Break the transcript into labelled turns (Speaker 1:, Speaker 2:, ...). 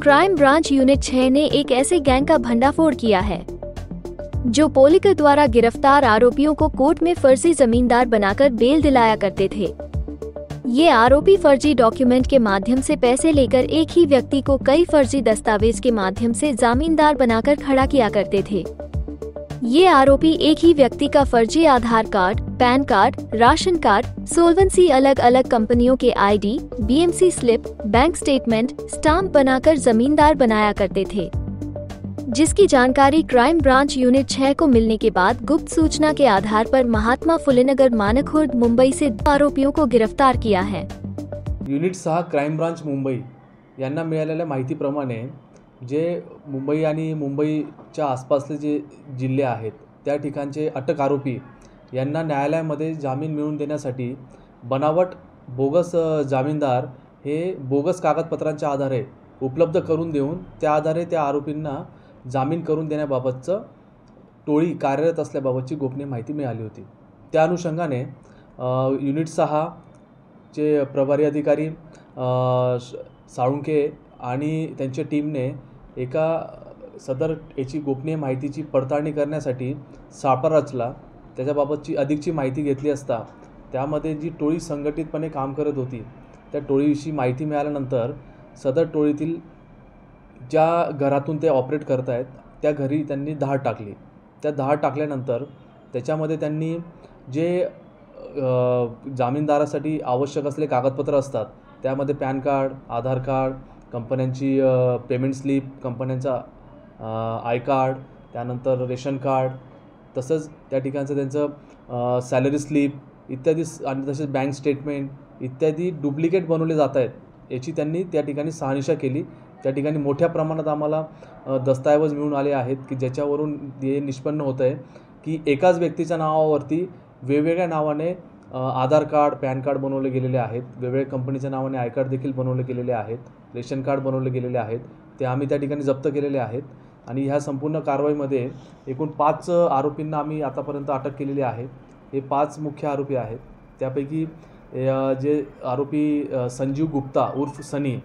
Speaker 1: Crime branch unit 6 ने एक ऐसे गैंग का भंडाफोड़ किया है जो पोलिकर द्वारा गिरफ्तार आरोपियों को कोर्ट में फर्जी जमींदार बनाकर बेल दिलाया करते थे। ये आरोपी फर्जी डॉक्यूमेंट के माध्यम से पैसे लेकर एक ही व्यक्ति को कई फर्जी दस्तावेज के माध्यम से जमींदार बनाकर खड़ा किया करते थे। ये आरोपी एक ही व्यक्ति का फर्जी Aadhaar card, PAN card, ration card, solvency अलग अलग कंपनियों के ID, BMC slip, bank statement, stamp बनाकर जमींदार बनाया करते थे, जिसकी जानकारी क्राइम ब्रांच यूनिट 6 को मिलने के बाद गुप्त सूचना के आधार पर महात्मा फुले नगर मानकखुर्द मुंबई से आरोपियों को गिरफ्तार किया है।
Speaker 2: युनिट 6 क्राइम ब्रांच मुंबई यांना मिळालेल्या माहितीप्रमाणे जे मुंबई आणि मुंबईच्या आसपासचे जे जिल्हे आहेत त्या ठिकाणचे अटक आरोपी यांना न्यायालयामध्ये जामीन मिळवून देण्यासाठी बनावट बोगस जामीनदार हे बोगस कागदपत्रांच्या आधारे उपलब्ध करून देऊन त्या आधारे त्या आरोपींना जामीन करून देण्याबाबतचं टोळी कार्यरत असल्याबाबतची गोपनीय माहिती मिळाली होती। त्या अनुषंगाने युनिट 6 चे प्रभारी अधिकारी साळुंखे आणि त्यांच्या टीमने एका सदर याची गोपनीय माहितीची पडताळणी करण्यासाठी सापळा रचला। त्याच्याबाबतची अधिकची माहिती घेतली असता त्यामध्ये जी टोळी संघटितपणे काम करत होती त्या टोळीविषयी माहिती मिळाल्यानंतर सदर टोळीतील ज्या घरातून ते ऑपरेट करत आहेत त्या घरी त्यांनी धाड टाकली। त्या धाड टाकल्यानंतर त्याच्यामध्ये त्यांनी जे जामीनदारासाठी आवश्यक असलेले कागदपत्र असतात त्यामध्ये पॅन कार्ड, आधार कार्ड, कंपन्यांची पेमेंट स्लिप, कंपन्यांचा आय कार्ड, त्यानंतर रेशन कार्ड, तसंच त्या ठिकाणचं त्यांचं सॅलरी स्लिप इत्यादी आणि तसेच बँक स्टेटमेंट इत्यादी डुप्लिकेट बनवले जात आहेत याची त्यांनी त्या ठिकाणी शहानिशा केली। त्या ठिकाणी मोठ्या प्रमाणात आम्हाला दस्तऐवज मिळून आले आहेत की ज्याच्यावरून हे निष्पन्न होतं आहे की एकाच व्यक्तीच्या नावावरती वेगवेगळ्या नावाने आधार कार्ड, पॅन कार्ड बनवले गेलेले आहेत, वेगवेगळ्या कंपनीच्या नावाने आय कार्ड देखील बनवले गेलेले आहेत, रेशन कार्ड बनवले गेलेले आहेत, ते आम्ही त्या ठिकाणी जप्त केलेले आहेत। आणि ह्या संपूर्ण कारवाईमध्ये एकूण 5 आरोपींना आम्ही आतापर्यंत अटक केलेली आहे। हे 5 मुख्य आरोपी आहेत। त्यापैकी जे आरोपी संजीव गुप्ता उर्फ सनी